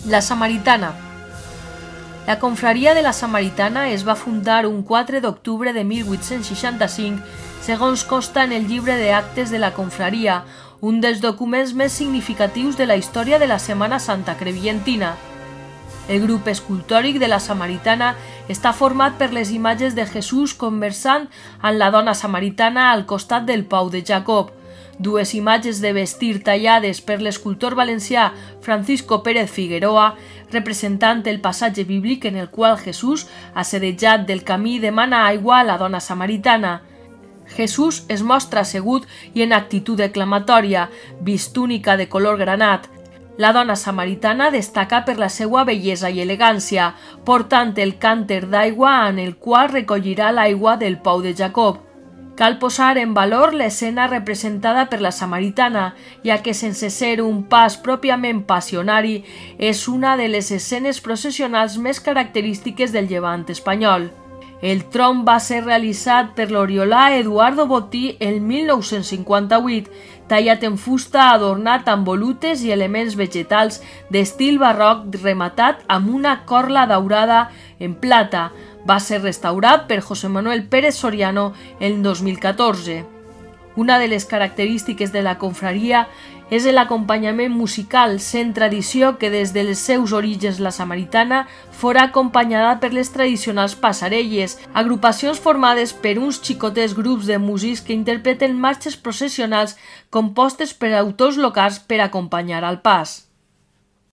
La Samaritana. La confraria de la Samaritana es va fundar un 4 d'octubre de 1865, segons consta en el llibre d'actes de la confraria, un dels documents més significatius de la història de la Setmana Santa crevillentina. El grup escultòric de la Samaritana està format per les imatges de Jesús conversant amb la dona samaritana al costat del Pou de Jacob, dues imatges de vestir tallades per l'escultor valencià Francisco Pérez Figueroa, representant el passatge bíblic en el qual Jesús, assedejat del camí, demana aigua a la dona samaritana. Jesús es mostra assegut i en actitud declamatòria, vist túnica de color granat. La dona samaritana destaca per la seva bellesa i elegància, portant el cànter d'aigua en el qual recollirà l'aigua del Pou de Jacob. Cal posar en valor l'escena representada per la Samaritana, ja que sense ser un pas pròpiament passionari, és una de les escenes processionals més característiques del llevant espanyol. El tronc va ser realitzat per l'oriolà Eduardo Botí el 1958, tallat en fusta adornat amb volutes i elements vegetals d'estil barroc rematat amb una corla daurada en plata. Va ser restaurat per José Manuel Pérez Soriano el 2014. Una de les característiques de la confraria és l'acompanyament musical, sent tradició que des dels seus orígens la Samaritana fora acompanyada per les tradicionals passarelles, agrupacions formades per uns xicotés grups de músics que interpreten marxes processionals compostes per autors locals per acompanyar al pas.